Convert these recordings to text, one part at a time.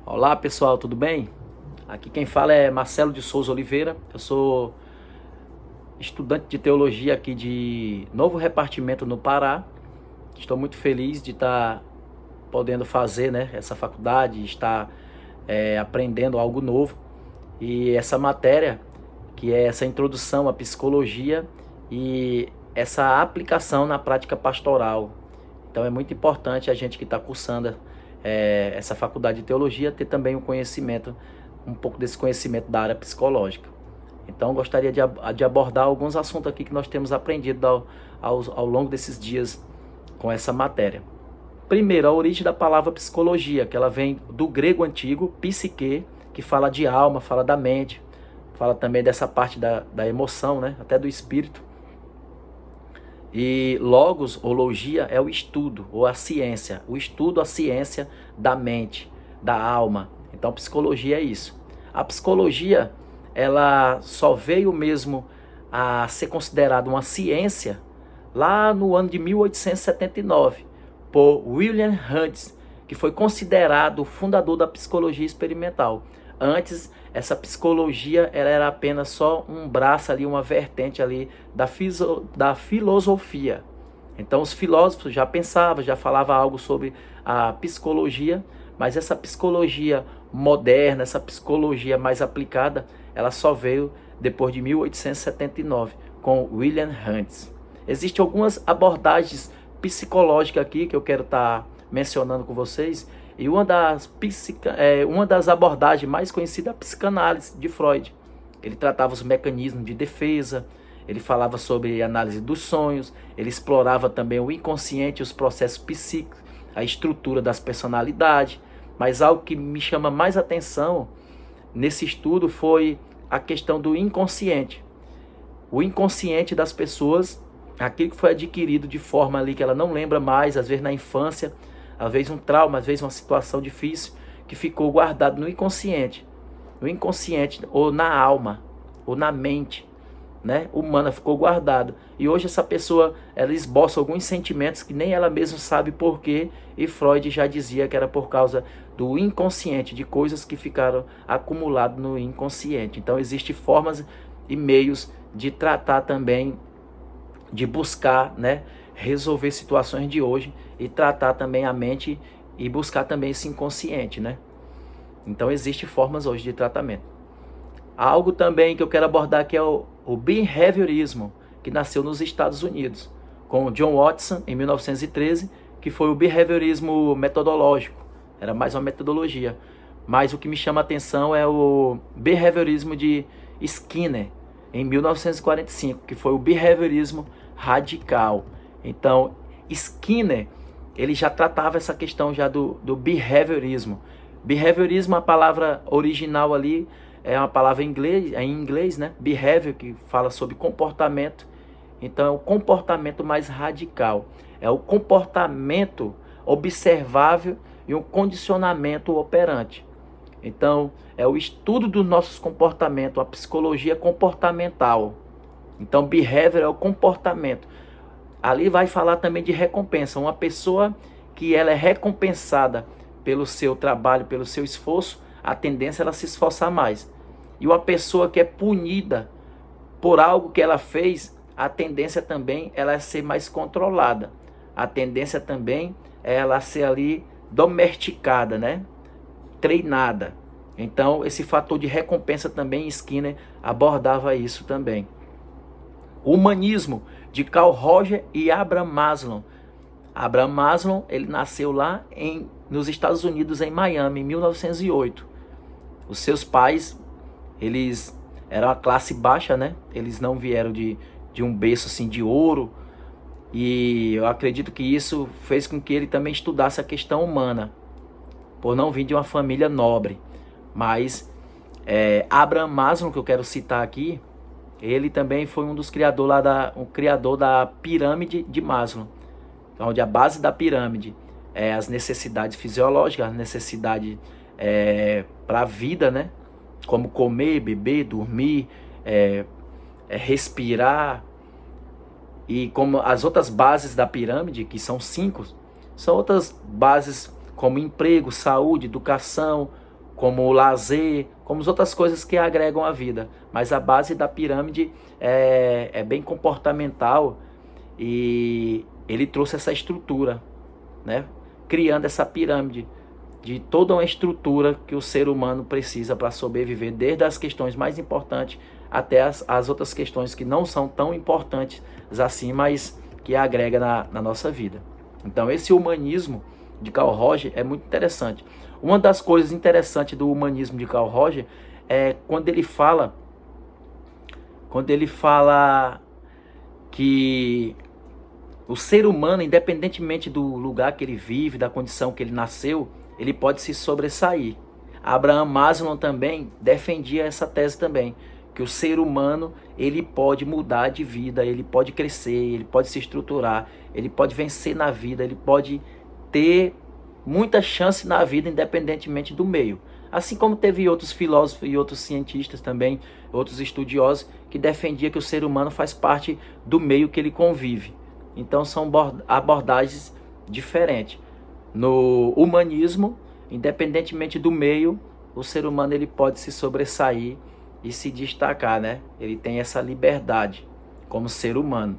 Olá pessoal, tudo bem? Aqui quem fala é Marcelo de Souza Oliveira. Eu sou estudante de teologia aqui de Novo Repartimento no Pará. Estou muito feliz de estar podendo fazer, essa faculdade, estar aprendendo algo novo. E essa matéria, que é essa introdução à psicologia e essa aplicação na prática pastoral. Então é muito importante a gente que está cursando essa faculdade de teologia ter também um conhecimento, um pouco desse conhecimento da área psicológica. Então gostaria de abordar alguns assuntos aqui que nós temos aprendido ao longo desses dias com essa matéria. Primeiro, a origem da palavra psicologia, que ela vem do grego antigo, psique, que fala de alma, fala da mente, fala também dessa parte da emoção, até do espírito. E logos ou logia é o estudo ou a ciência, o estudo, a ciência da mente, da alma. Então psicologia é isso. A psicologia, ela só veio mesmo a ser considerada uma ciência lá no ano de 1879 por William Hunt, que foi considerado o fundador da psicologia experimental. Antes, essa psicologia ela era apenas só um braço ali, uma vertente ali da filosofia. Então os filósofos já pensavam, já falavam algo sobre a psicologia, mas essa psicologia moderna, essa psicologia mais aplicada, ela só veio depois de 1879, com William Hunt. Existem algumas abordagens psicológicas aqui que eu quero estar mencionando com vocês. E uma das abordagens mais conhecidas é a psicanálise de Freud. Ele tratava os mecanismos de defesa, ele falava sobre análise dos sonhos, ele explorava também o inconsciente, os processos psíquicos, a estrutura das personalidades. Mas algo que me chama mais atenção nesse estudo foi a questão do inconsciente. O inconsciente das pessoas, aquilo que foi adquirido de forma ali que ela não lembra mais, às vezes na infância, às vezes um trauma, às vezes uma situação difícil, que ficou guardado no inconsciente, ou na alma, ou na mente, humana, ficou guardado. E hoje essa pessoa, ela esboça alguns sentimentos que nem ela mesma sabe por quê, e Freud já dizia que era por causa do inconsciente, de coisas que ficaram acumuladas no inconsciente. Então existem formas e meios de tratar também, de buscar, resolver situações de hoje e tratar também a mente e buscar também esse inconsciente, Então existem formas hoje de tratamento. Algo também que eu quero abordar aqui é o behaviorismo, que nasceu nos Estados Unidos, com John Watson em 1913, que foi o behaviorismo metodológico, era mais uma metodologia. Mas o que me chama a atenção é o behaviorismo de Skinner, em 1945, que foi o behaviorismo radical. Então, Skinner, ele já tratava essa questão já do behaviorismo. Behaviorismo, a palavra original ali, é uma palavra em inglês, Behavior, que fala sobre comportamento. Então, é o comportamento mais radical. É o comportamento observável e um condicionamento operante. Então, é o estudo dos nossos comportamentos, a psicologia comportamental. Então, behavior é o comportamento. Ali vai falar também de recompensa. Uma pessoa que ela é recompensada pelo seu trabalho, pelo seu esforço, a tendência é ela se esforçar mais. E uma pessoa que é punida por algo que ela fez, a tendência também é ela ser mais controlada. A tendência também é ela ser ali domesticada, treinada. Então, esse fator de recompensa também, Skinner abordava isso também. O humanismo, de Carl Roger e Abraham Maslow. Abraham Maslow, ele nasceu lá nos Estados Unidos, em Miami, em 1908. Os seus pais, eles eram a classe baixa, Eles não vieram de um berço assim de ouro. E eu acredito que isso fez com que ele também estudasse a questão humana, por não vir de uma família nobre. Mas Abraham Maslow, que eu quero citar aqui, ele também foi um dos criadores criador da pirâmide de Maslow, onde a base da pirâmide é as necessidades fisiológicas, as necessidades para a vida, como comer, beber, dormir, respirar. E como as outras bases da pirâmide, que são 5, são outras bases como emprego, saúde, educação, como o lazer, como as outras coisas que agregam a vida. Mas a base da pirâmide é bem comportamental e ele trouxe essa estrutura, né? Criando essa pirâmide de toda uma estrutura que o ser humano precisa para sobreviver, desde as questões mais importantes até as outras questões que não são tão importantes assim, mas que agrega na nossa vida. Então esse humanismo de Carl Roger é muito interessante. Uma das coisas interessantes do humanismo de Carl Roger é quando ele fala que o ser humano, independentemente do lugar que ele vive, da condição que ele nasceu, ele pode se sobressair. Abraham Maslow também defendia essa tese também, que o ser humano ele pode mudar de vida, ele pode crescer, ele pode se estruturar, ele pode vencer na vida, ele pode ter muita chance na vida independentemente do meio. Assim como teve outros filósofos e outros cientistas também, outros estudiosos, que defendiam que o ser humano faz parte do meio que ele convive. Então são abordagens diferentes. No humanismo, independentemente do meio, o ser humano ele pode se sobressair e se destacar, né? Ele tem essa liberdade como ser humano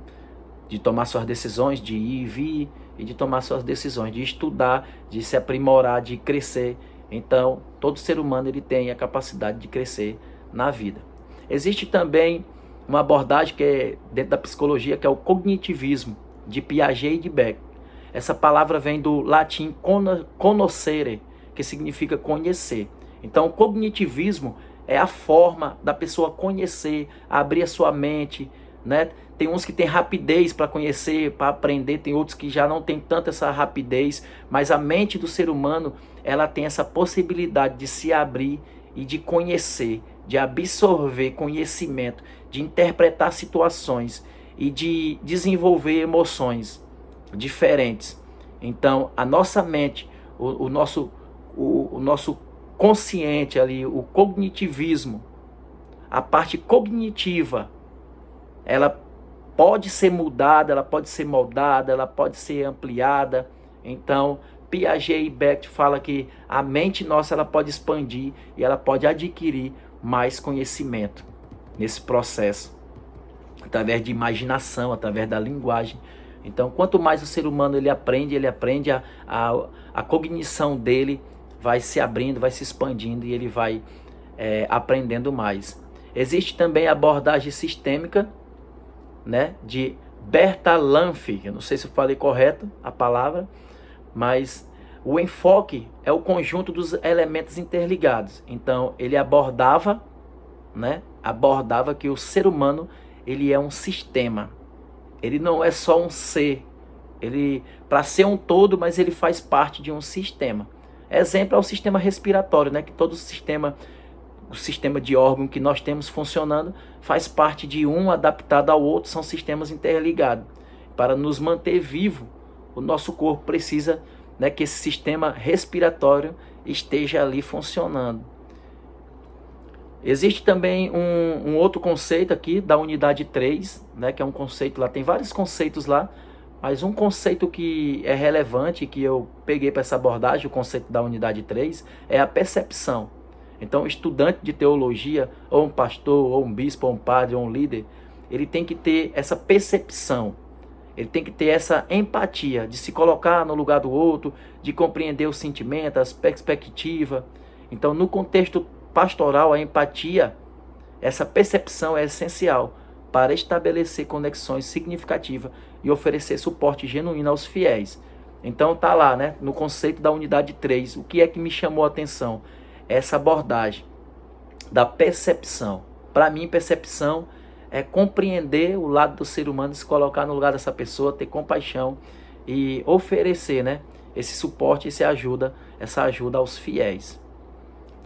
de tomar suas decisões, de ir e vir, e de tomar suas decisões, de estudar, de se aprimorar, de crescer. Então, todo ser humano ele tem a capacidade de crescer na vida. Existe também uma abordagem que é dentro da psicologia, que é o cognitivismo, de Piaget e de Beck. Essa palavra vem do latim conoscere, que significa conhecer. Então, o cognitivismo é a forma da pessoa conhecer, abrir a sua mente, né? Tem uns que têm rapidez para conhecer, para aprender, tem outros que já não têm tanta essa rapidez, mas a mente do ser humano, ela tem essa possibilidade de se abrir e de conhecer, de absorver conhecimento, de interpretar situações e de desenvolver emoções diferentes. Então, a nossa mente, o nosso consciente ali, o cognitivismo, a parte cognitiva, ela pode ser mudada, ela pode ser moldada, ela pode ser ampliada. Então, Piaget e Beck fala que a mente nossa ela pode expandir e ela pode adquirir mais conhecimento nesse processo, através de imaginação, através da linguagem. Então, quanto mais o ser humano ele aprende a cognição dele vai se abrindo, vai se expandindo e ele vai aprendendo mais. Existe também a abordagem sistêmica, né, de Bertalanffy, eu não sei se eu falei correto a palavra, mas o enfoque é o conjunto dos elementos interligados. Então, ele abordava que o ser humano ele é um sistema. Ele não é só um ser. Ele, para ser um todo, mas ele faz parte de um sistema. Exemplo é o sistema respiratório, né? Que todo o sistema de órgão que nós temos funcionando faz parte de um adaptado ao outro, são sistemas interligados. Para nos manter vivo, o nosso corpo precisa, né, que esse sistema respiratório esteja ali funcionando. Existe também um outro conceito aqui da unidade 3, né, que é um conceito lá, tem vários conceitos lá, mas um conceito que é relevante, que eu peguei para essa abordagem, o conceito da unidade 3, é a percepção. Então, o estudante de teologia, ou um pastor, ou um bispo, ou um padre, ou um líder, ele tem que ter essa percepção, ele tem que ter essa empatia, de se colocar no lugar do outro, de compreender os sentimentos, as perspectivas. Então, no contexto pastoral, a empatia, essa percepção é essencial para estabelecer conexões significativas e oferecer suporte genuíno aos fiéis. Então tá lá, né, no conceito da unidade 3, o que é que me chamou a atenção? Essa abordagem da percepção. Para mim, percepção é compreender o lado do ser humano, se colocar no lugar dessa pessoa, ter compaixão e oferecer, né, esse suporte, essa ajuda aos fiéis.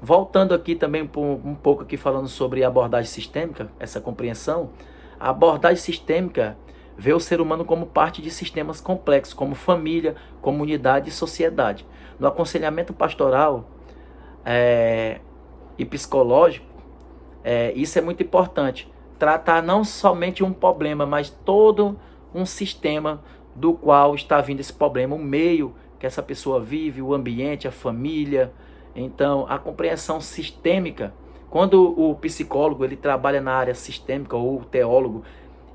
Voltando aqui também um pouco aqui falando sobre a abordagem sistêmica, essa compreensão, a abordagem sistêmica vê o ser humano como parte de sistemas complexos, como família, comunidade e sociedade. No aconselhamento pastoral e psicológico, isso é muito importante. Tratar não somente um problema, mas todo um sistema do qual está vindo esse problema, o meio que essa pessoa vive, o ambiente, a família. Então, a compreensão sistêmica, quando o psicólogo ele trabalha na área sistêmica, ou o teólogo,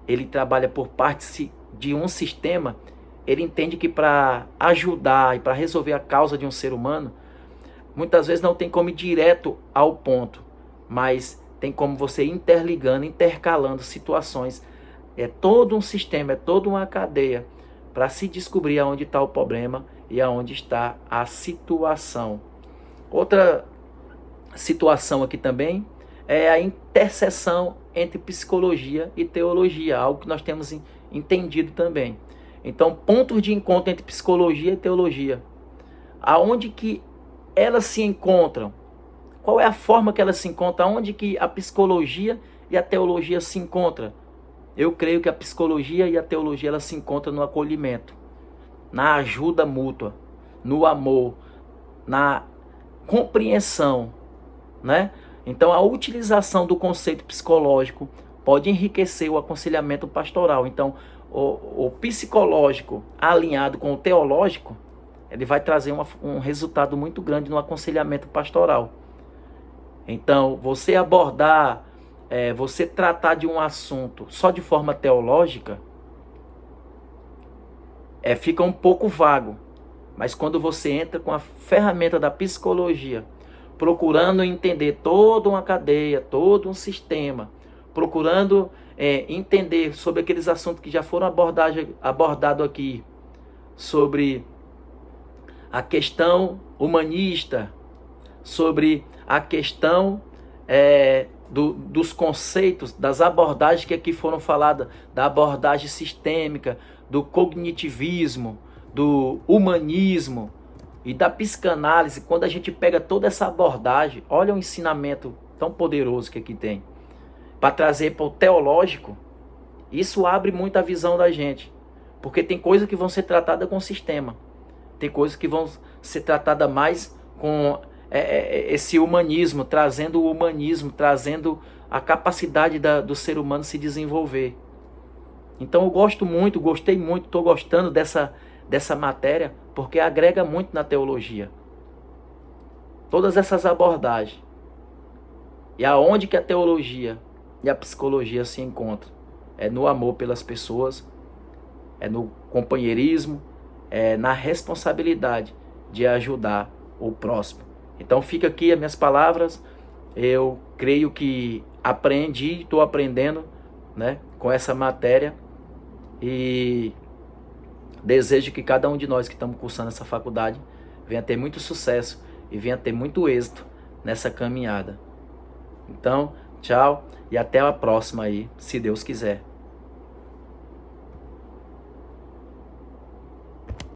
ele trabalha por parte de um sistema, ele entende que para ajudar e para resolver a causa de um ser humano, muitas vezes não tem como ir direto ao ponto, mas tem como você ir interligando, intercalando situações. É todo um sistema, é toda uma cadeia para se descobrir aonde está o problema e aonde está a situação. Outra situação aqui também é a interseção entre psicologia e teologia, algo que nós temos entendido também. Então, pontos de encontro entre psicologia e teologia. Aonde que elas se encontram? Qual é a forma que elas se encontram? Aonde que a psicologia e a teologia se encontram? Eu creio que a psicologia e a teologia elas se encontram no acolhimento, na ajuda mútua, no amor, na compreensão, né? Então a utilização do conceito psicológico pode enriquecer o aconselhamento pastoral. Então o psicológico alinhado com o teológico, ele vai trazer um resultado muito grande no aconselhamento pastoral. Então você abordar, você tratar de um assunto só de forma teológica, fica um pouco vago. Mas quando você entra com a ferramenta da psicologia, procurando entender toda uma cadeia, todo um sistema, procurando entender sobre aqueles assuntos que já foram abordados aqui, sobre a questão humanista, sobre a questão dos conceitos, das abordagens que aqui foram faladas, da abordagem sistêmica, do cognitivismo, do humanismo e da psicanálise. Quando a gente pega toda essa abordagem, olha o ensinamento tão poderoso que aqui tem, para trazer para o teológico, isso abre muito a visão da gente, porque tem coisas que vão ser tratadas com sistema, tem coisas que vão ser tratadas mais com esse humanismo, trazendo o humanismo, trazendo a capacidade do ser humano se desenvolver. Então eu gostei muito, estou gostando dessa matéria, porque agrega muito na teologia. Todas essas abordagens. E aonde que a teologia e a psicologia se encontram? É no amor pelas pessoas, é no companheirismo, é na responsabilidade de ajudar o próximo. Então fica aqui as minhas palavras. Eu creio que aprendi, estou aprendendo, né, com essa matéria, e desejo que cada um de nós que estamos cursando essa faculdade venha ter muito sucesso e venha ter muito êxito nessa caminhada. Então, tchau e até a próxima aí, se Deus quiser.